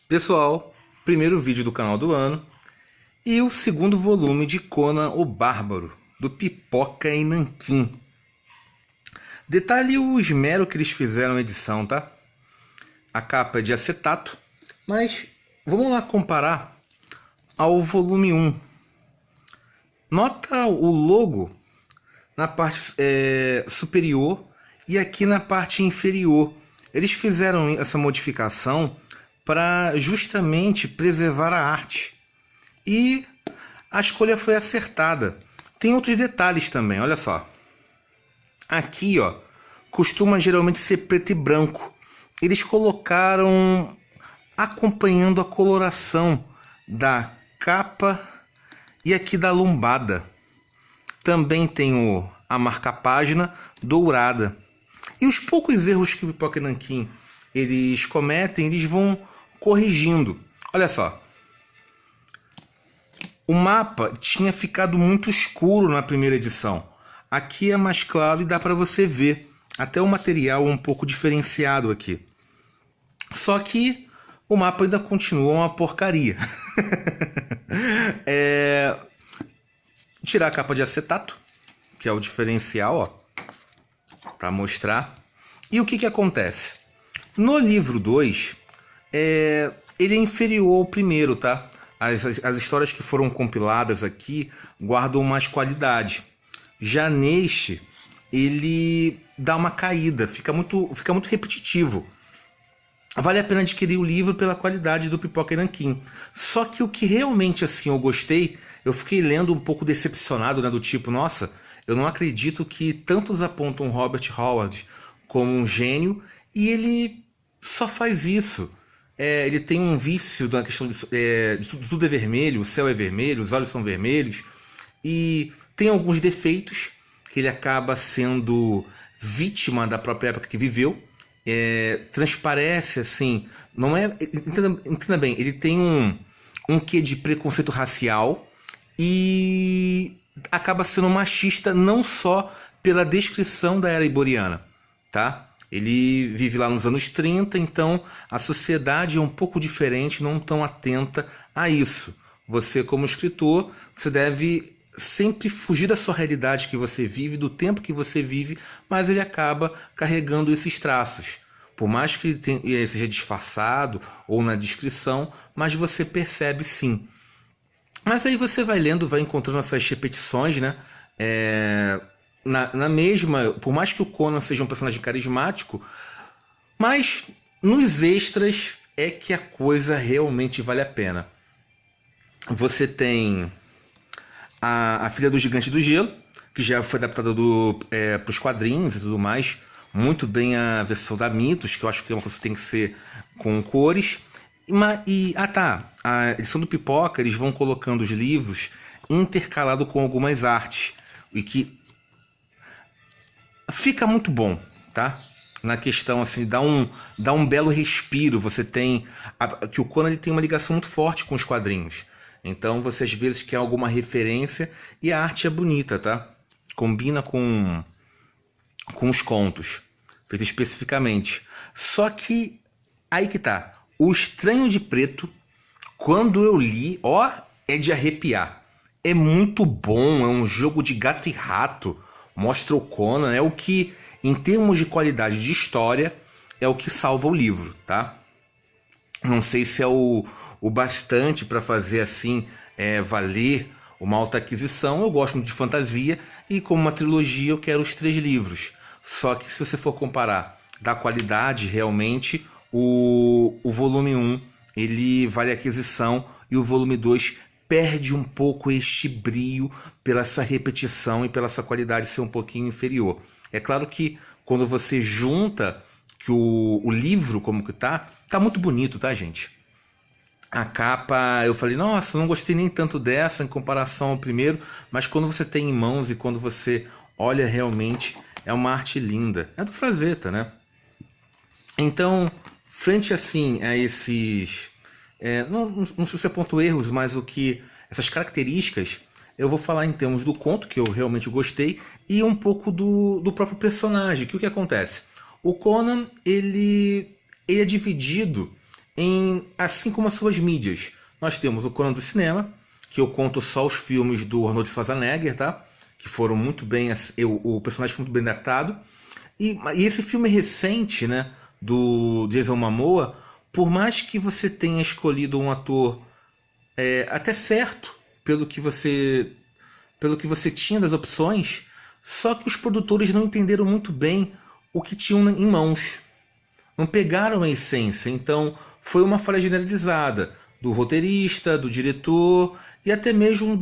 Pessoal, primeiro vídeo do canal do ano e o segundo volume de Conan o Bárbaro, do Pipoca e Nanquim. Detalhe o esmero que eles fizeram na edição, tá? A capa é de acetato, mas vamos lá comparar ao volume 1. Nota o logo na parte superior e aqui na parte inferior. Eles fizeram essa modificação para justamente preservar a arte. E a escolha foi acertada. Tem outros detalhes também, olha só. Aqui, ó, costuma geralmente ser preto e branco. Eles colocaram acompanhando a coloração da capa e aqui da lombada. Também tem a marca-página dourada. E os poucos erros que o Pipoca e Nanquim eles cometem, eles vão corrigindo. Olha só. O mapa tinha ficado muito escuro na primeira edição. Aqui é mais claro e dá para você ver. Até o material é um pouco diferenciado aqui. Só que o mapa ainda continua uma porcaria. Tirar a capa de acetato, que é o diferencial, ó, para mostrar. E o que acontece? No livro 2, ele é inferior ao primeiro, tá? As histórias que foram compiladas aqui guardam mais qualidade. Já neste, ele dá uma caída, fica muito repetitivo. Vale a pena adquirir o livro pela qualidade do Pipoca e Nanquim. Só que o que realmente assim eu gostei, eu fiquei lendo um pouco decepcionado, né, do tipo, nossa, eu não acredito que tantos apontam Robert Howard como um gênio e ele só faz isso. Ele tem um vício na questão de tudo é vermelho, o céu é vermelho, os olhos são vermelhos e tem alguns defeitos que ele acaba sendo vítima da própria época que viveu. Transparece assim, não é, entenda bem, ele tem um quê de preconceito racial e acaba sendo machista não só pela descrição da era iboriana, tá? Ele vive lá nos anos 30, então a sociedade é um pouco diferente, não tão atenta a isso. Você, como escritor, você deve sempre fugir da sua realidade que você vive, do tempo que você vive, mas ele acaba carregando esses traços. Por mais que seja disfarçado ou na descrição, mas você percebe sim. Mas aí você vai lendo, vai encontrando essas repetições, né? Na mesma, por mais que o Conan seja um personagem carismático, mas nos extras é que a coisa realmente vale a pena. Você tem a Filha do Gigante do Gelo, que já foi adaptada para os quadrinhos e tudo mais. Muito bem a versão da Mitos, que eu acho que é uma coisa que tem que ser com cores. A edição do Pipoca, eles vão colocando os livros intercalado com algumas artes. E que fica muito bom, tá? Na questão, assim, dá um belo respiro. Você tem... que o Conan ele tem uma ligação muito forte com os quadrinhos. Então, você às vezes quer alguma referência e a arte é bonita, tá? Combina com os contos, feito especificamente. Só que, aí que tá. O Estranho de Preto, quando eu li, ó, é de arrepiar. É muito bom, é um jogo de gato e rato. Mostra o Conan, é o que, em termos de qualidade de história, é o que salva o livro, tá? Não sei se é o bastante para fazer assim valer uma alta aquisição. Eu gosto muito de fantasia e como uma trilogia eu quero os 3 livros. Só que se você for comparar da qualidade realmente, o volume 1 ele vale a aquisição e o volume 2 perde um pouco este brio pela essa repetição e pela essa qualidade ser um pouquinho inferior. É claro que quando você junta que o livro como que tá muito bonito, tá, gente? A capa, eu falei, nossa, não gostei nem tanto dessa em comparação ao primeiro, mas quando você tem em mãos e quando você olha realmente, é uma arte linda. É do Frazetta, né? Então, frente assim a esses... não sei se aponto erros, mas essas características, eu vou falar em termos do conto, que eu realmente gostei, e um pouco do próprio personagem. Que o que acontece? O Conan, ele é dividido assim como as suas mídias. Nós temos o Conan do cinema, que eu conto só os filmes do Arnold Schwarzenegger, tá? Que foram muito bem, o personagem foi muito bem adaptado. E esse filme recente, né, do Jason Momoa, por mais que você tenha escolhido um ator até certo, pelo que você tinha das opções, só que os produtores não entenderam muito bem o que tinham em mãos. Não pegaram a essência, então foi uma falha generalizada do roteirista, do diretor e até mesmo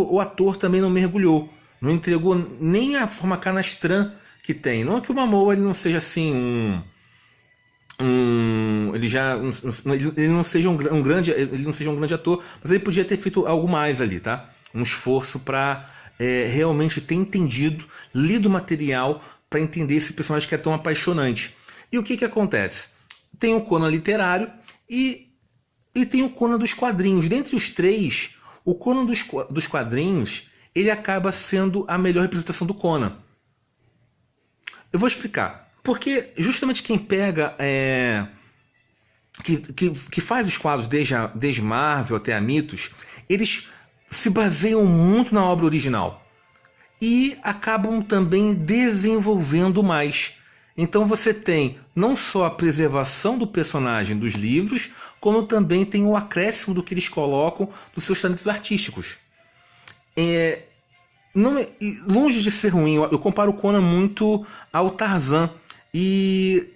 o ator também não mergulhou. Não entregou nem a forma canastrã que tem. Não é que o Momoa ele não seja assim ele não seja um grande ator, mas ele podia ter feito algo mais ali, tá? Um esforço para realmente ter entendido, lido o material para entender esse personagem que é tão apaixonante. E o que acontece? Tem o Conan literário e tem o Conan dos quadrinhos. Dentre os três, o Conan dos quadrinhos ele acaba sendo a melhor representação do Conan. Eu vou explicar. Porque justamente quem pega, que faz os quadros desde Marvel até a Mitos, eles se baseiam muito na obra original. E acabam também desenvolvendo mais. Então você tem não só a preservação do personagem dos livros, como também tem o acréscimo do que eles colocam dos seus talentos artísticos. Longe de ser ruim, eu comparo o Conan muito ao Tarzan. E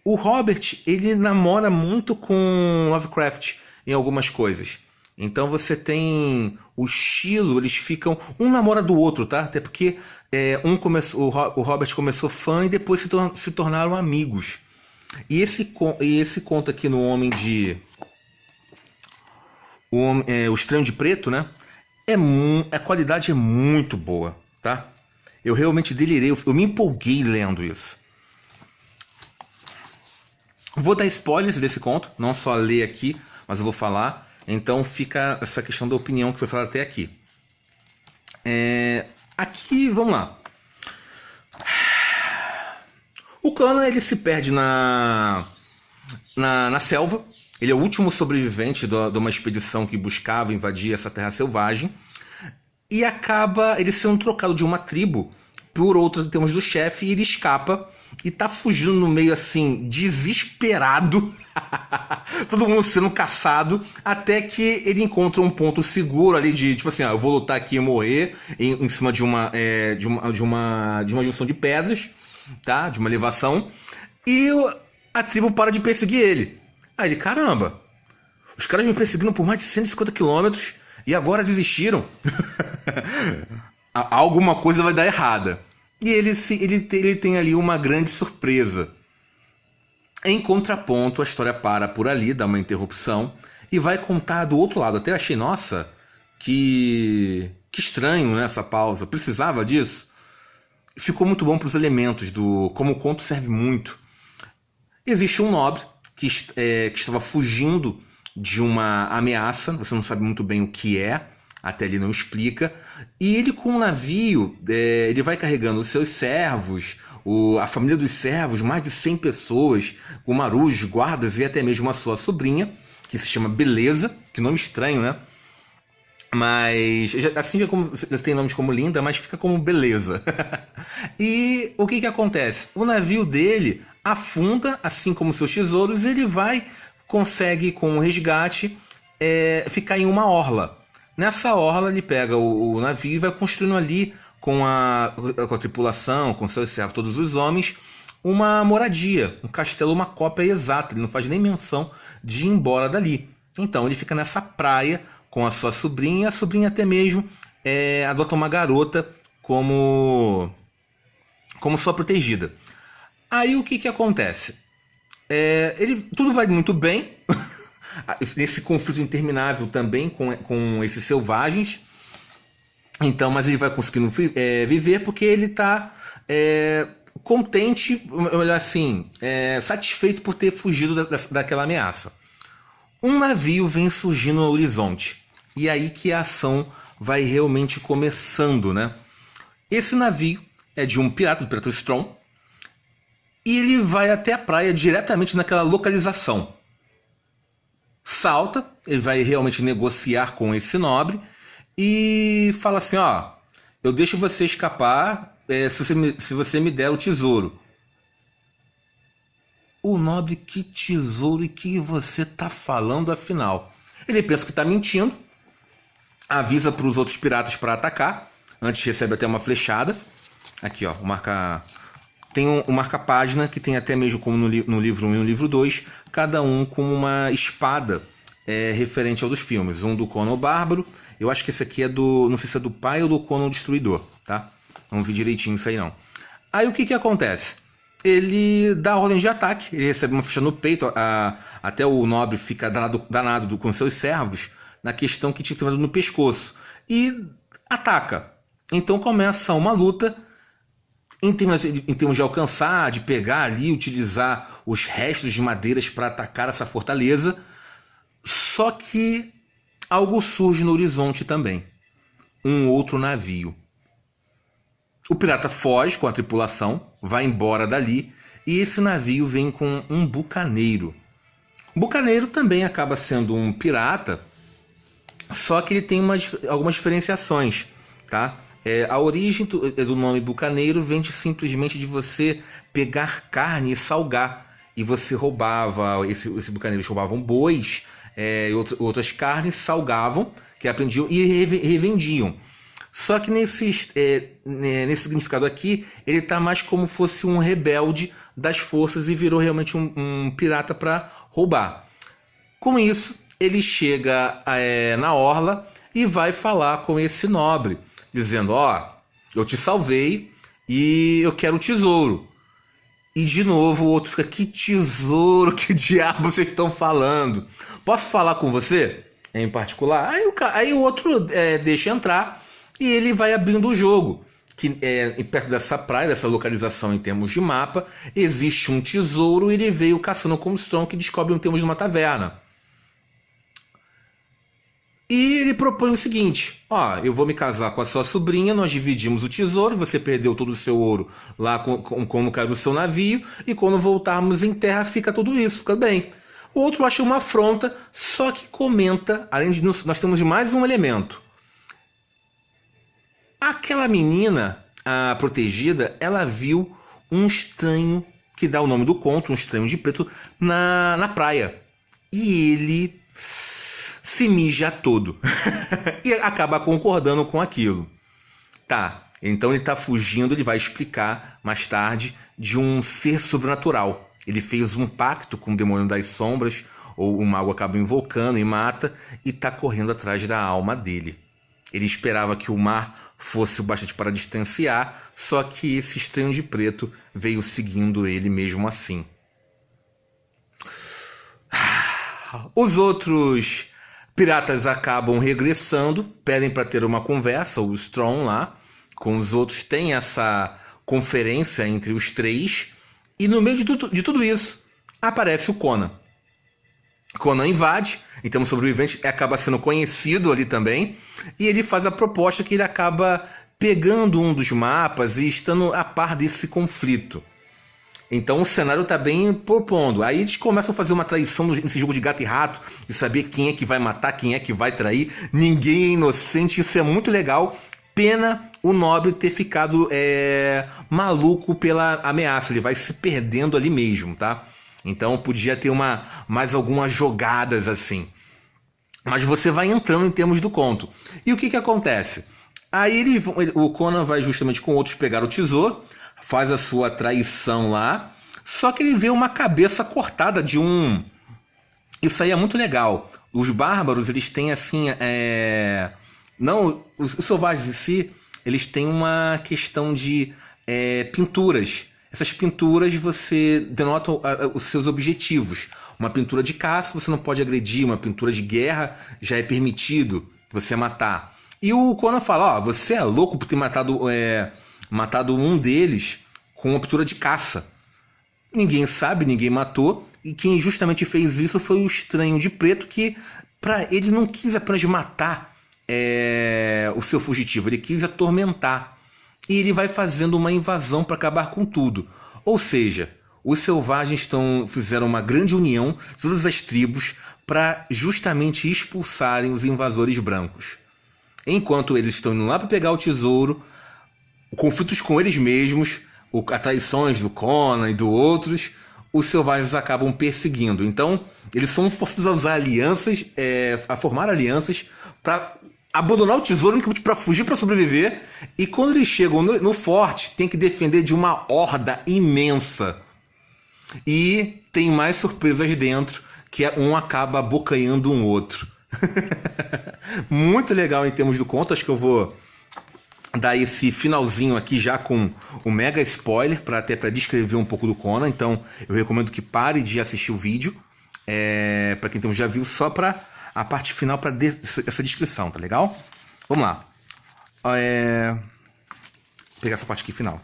o Robert, ele namora muito com Lovecraft em algumas coisas. Então você tem o estilo, eles ficam... Um namora do outro, tá? Até porque o Robert começou fã e depois se tornaram amigos. E esse conto aqui no O Estranho de Preto, né? A qualidade é muito boa, tá? Eu realmente delirei, eu me empolguei lendo isso. Vou dar spoilers desse conto, não só ler aqui, mas eu vou falar. Então fica essa questão da opinião que foi falada até aqui. Aqui, vamos lá. O Conan, ele se perde na selva. Ele é o último sobrevivente de uma expedição que buscava invadir essa terra selvagem. E acaba ele sendo trocado de uma tribo por outra em termos do chefe, e ele escapa e tá fugindo no meio assim, desesperado, todo mundo sendo caçado, até que ele encontra um ponto seguro ali de tipo assim, eu vou lutar aqui e morrer em cima de uma junção de pedras, tá? De uma elevação, e a tribo para de perseguir ele. Aí ele, caramba, os caras me perseguindo por mais de 150 quilômetros e agora desistiram. Alguma coisa vai dar errada. E ele tem ali uma grande surpresa. Em contraponto, a história para por ali, dá uma interrupção, e vai contar do outro lado. Até achei, nossa, que estranho, né, essa pausa. Precisava disso? Ficou muito bom para os elementos, como o conto serve muito. Existe um nobre que estava fugindo de uma ameaça, você não sabe muito bem o que é, até ele não explica, e ele com o navio, ele vai carregando os seus servos, a família dos servos, mais de 100 pessoas, com marujos, guardas e até mesmo a sua sobrinha, que se chama Beleza, que nome estranho, né? Mas assim já tem nomes como Linda, mas fica como Beleza. E o que acontece? O navio dele afunda, assim como seus tesouros, e ele consegue com o resgate ficar em uma orla. Nessa orla ele pega o navio e vai construindo ali com a tripulação, com seus servos, todos os homens, uma moradia, um castelo, uma cópia exata. Ele não faz nem menção de ir embora dali. Então ele fica nessa praia com a sua sobrinha, e a sobrinha até mesmo adota uma garota como sua protegida. Aí o que acontece? Tudo vai muito bem, nesse conflito interminável também com esses selvagens. Então, mas ele vai conseguindo viver porque ele está contente, melhor assim, satisfeito por ter fugido daquela ameaça. Um navio vem surgindo no horizonte. E aí que a ação vai realmente começando, né? Esse navio é de um pirata, do Pirata Strong, e ele vai até a praia diretamente naquela localização. salta, ele vai realmente negociar com esse nobre e fala assim, ó, eu deixo você escapar se você me der o tesouro. O nobre, que tesouro e que você tá falando afinal? Ele pensa que tá mentindo, avisa para os outros piratas para atacar, antes recebe até uma flechada. Aqui, ó, tem um marca-página que tem até mesmo como no livro 1 e no livro 2, cada um com uma espada referente ao dos filmes. Um do Conan o Bárbaro, eu acho que esse aqui é não sei se é do pai ou do Conan o Destruidor, tá? Não vi direitinho isso aí não. Aí o que acontece? Ele dá ordem de ataque, ele recebe uma flecha no peito, até o nobre fica danado com seus servos, na questão que tinha que ter no pescoço, e ataca. Então começa uma luta, em termos de alcançar, de pegar ali, utilizar os restos de madeiras para atacar essa fortaleza, só que algo surge no horizonte também, um outro navio. O pirata foge com a tripulação, vai embora dali, e esse navio vem com um bucaneiro. O bucaneiro também acaba sendo um pirata, só que ele tem algumas diferenciações, tá? A origem do nome bucaneiro vem simplesmente de você pegar carne e salgar. E você roubava, esse bucaneiros roubavam bois e outras carnes, salgavam, que aprendiam e revendiam. Só que nesse significado aqui, ele está mais como fosse um rebelde das forças e virou realmente um pirata para roubar. Com isso, ele chega na orla e vai falar com esse nobre, dizendo, ó, eu te salvei e eu quero o tesouro. E de novo o outro fica, que tesouro, que diabo vocês estão falando? Posso falar com você em particular? Aí o outro deixa entrar. E ele vai abrindo o jogo, que perto dessa praia, dessa localização em termos de mapa, existe um tesouro e ele veio caçando como Strong, que descobre em termos de uma taverna. E ele propõe o seguinte, ó, eu vou me casar com a sua sobrinha, nós dividimos o tesouro, você perdeu todo o seu ouro lá quando caiu do seu navio, e quando voltarmos em terra fica tudo isso, fica bem. O outro acha uma afronta, só que comenta, além de nós temos mais um elemento. Aquela menina, a protegida, ela viu um estranho, que dá o nome do conto, um estranho de preto, na praia. E ele se mija todo. E acaba concordando com aquilo. Tá, então ele está fugindo, ele vai explicar mais tarde, de um ser sobrenatural. Ele fez um pacto com o demônio das sombras, ou o mago acaba invocando e mata, e está correndo atrás da alma dele. Ele esperava que o mar fosse o bastante para distanciar, só que esse estranho de preto veio seguindo ele mesmo assim. Os outros piratas acabam regressando, pedem para ter uma conversa, o Strong lá, com os outros, tem essa conferência entre os três, e no meio de tudo isso, aparece o Conan. Conan invade, então o sobrevivente acaba sendo conhecido ali também, e ele faz a proposta que ele acaba pegando um dos mapas e estando a par desse conflito. Então o cenário está bem propondo. Aí eles começam a fazer uma traição nesse jogo de gato e rato, de saber quem é que vai matar, quem é que vai trair. Ninguém é inocente, isso é muito legal. Pena o nobre ter ficado maluco pela ameaça, ele vai se perdendo ali mesmo, tá? Então podia ter mais algumas jogadas assim. Mas você vai entrando em termos do conto. E o que acontece? Aí o Conan vai justamente com outros pegar o tesouro, faz a sua traição lá, só que ele vê uma cabeça cortada de um... Isso aí é muito legal. Os bárbaros, eles têm assim... Não, os selvagens em si, eles têm uma questão de pinturas. Essas pinturas você denota os seus objetivos. Uma pintura de caça você não pode agredir, uma pintura de guerra já é permitido você matar. E o Conan fala, ó, você é louco por ter matado um deles com uma pintura de caça. Ninguém sabe, ninguém matou, e quem justamente fez isso foi o estranho de preto, que ele não quis apenas matar o seu fugitivo, ele quis atormentar. E ele vai fazendo uma invasão para acabar com tudo. Ou seja, os selvagens fizeram uma grande união de todas as tribos para justamente expulsarem os invasores brancos. Enquanto eles estão indo lá para pegar o tesouro, conflitos com eles mesmos, as traições do Conan e do outros, os selvagens acabam perseguindo. Então, eles são forçados a usar alianças, a formar alianças para abandonar o tesouro unicamente para fugir, para sobreviver. E quando eles chegam no forte, tem que defender de uma horda imensa. E tem mais surpresas dentro, que um acaba abocanhando um outro. Muito legal em termos do conto. Acho que eu vou dar esse finalzinho aqui já com o mega spoiler, até para descrever um pouco do Conan. Então eu recomendo que pare de assistir o vídeo, para quem já viu, só para a parte final, para essa descrição, tá legal? Vamos lá. Vou pegar essa parte aqui final.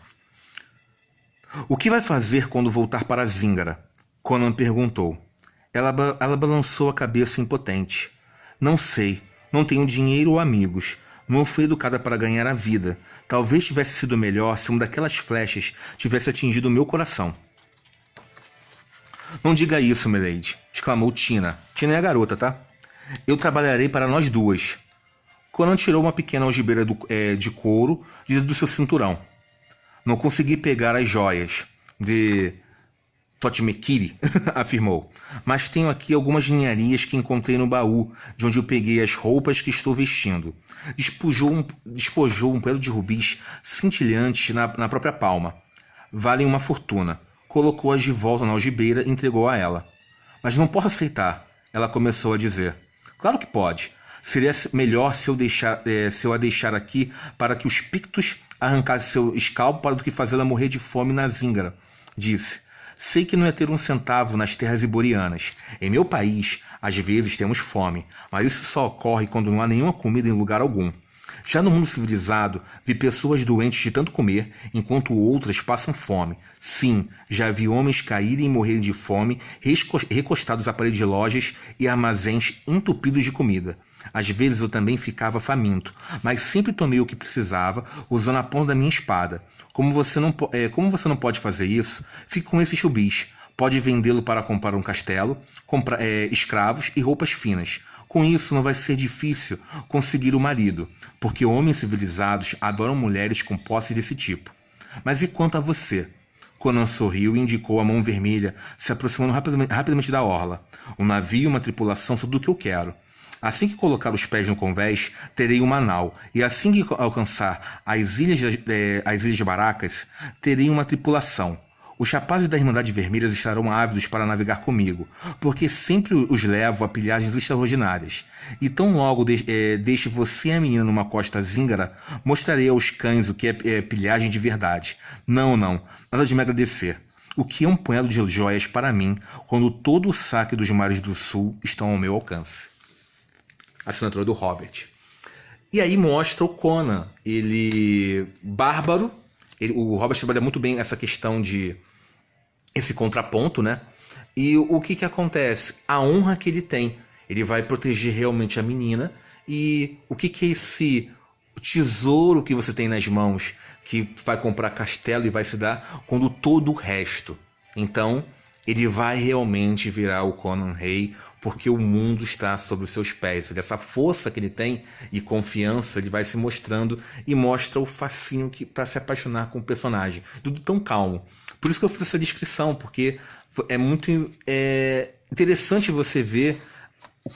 O que vai fazer quando voltar para Zingara? Conan perguntou. Ela balançou a cabeça impotente. Não sei. Não tenho dinheiro ou amigos. Não fui educada para ganhar a vida. Talvez tivesse sido melhor se uma daquelas flechas tivesse atingido o meu coração. Não diga isso, milady, exclamou Tina. Tina é a garota, tá? Eu trabalharei para nós duas. Conan tirou uma pequena algibeira de couro do seu cinturão. Não consegui pegar as joias de Totmekiri, afirmou. Mas tenho aqui algumas ninharias que encontrei no baú, de onde eu peguei as roupas que estou vestindo. Despojou um pelo de rubis cintilantes na própria palma. Valem uma fortuna. Colocou-as de volta na algibeira e entregou a ela. Mas não posso aceitar, ela começou a dizer. Claro que pode. Seria melhor se eu a deixar aqui para que os Pictos arrancassem seu escalpo do que fazê-la morrer de fome na Zingara, disse. Sei que não é ter um centavo nas terras iborianas. Em meu país, às vezes temos fome, mas isso só ocorre quando não há nenhuma comida em lugar algum. Já no mundo civilizado, vi pessoas doentes de tanto comer, enquanto outras passam fome. Sim, já vi homens caírem e morrerem de fome, recostados à parede de lojas e armazéns entupidos de comida. Às vezes eu também ficava faminto, mas sempre tomei o que precisava, usando a ponta da minha espada. Como você não pode fazer isso, fique com esses rubis. Pode vendê-lo para comprar um castelo, comprar escravos e roupas finas. Com isso não vai ser difícil conseguir o marido, porque homens civilizados adoram mulheres com posses desse tipo. Mas e quanto a você? Conan sorriu e indicou a mão vermelha, se aproximando rapidamente da orla. Um navio e uma tripulação são tudo o que eu quero. Assim que colocar os pés no convés, terei uma nau, e assim que alcançar as ilhas de Baracas, terei uma tripulação. Os rapazes da Irmandade Vermelhas estarão ávidos para navegar comigo, porque sempre os levo a pilhagens extraordinárias. E tão logo deixe você e a menina numa costa zíngara, mostrarei aos cães o que é pilhagem de verdade. Não, nada de me agradecer. O que é um punhado de joias para mim, quando todo o saque dos mares do sul estão ao meu alcance? Assinatura do Robert. E aí mostra o Conan, ele bárbaro. O Robert trabalha muito bem essa questão de esse contraponto, né? E o que acontece? A honra que ele tem. Ele vai proteger realmente a menina. E o que é esse tesouro que você tem nas mãos, que vai comprar castelo e vai se dar, quando todo o resto. Então, ele vai realmente virar o Conan Rei, porque o mundo está sobre os seus pés. Essa força que ele tem e confiança, ele vai se mostrando e mostra o fascínio para se apaixonar com o personagem. Tudo tão calmo. Por isso que eu fiz essa descrição, porque é muito interessante você ver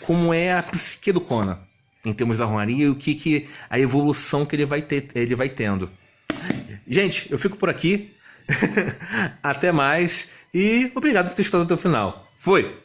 como é a psique do Conan, em termos da honraria, e o que a evolução que ele vai tendo. Gente, eu fico por aqui. Até mais. E obrigado por ter estado até o final. Foi!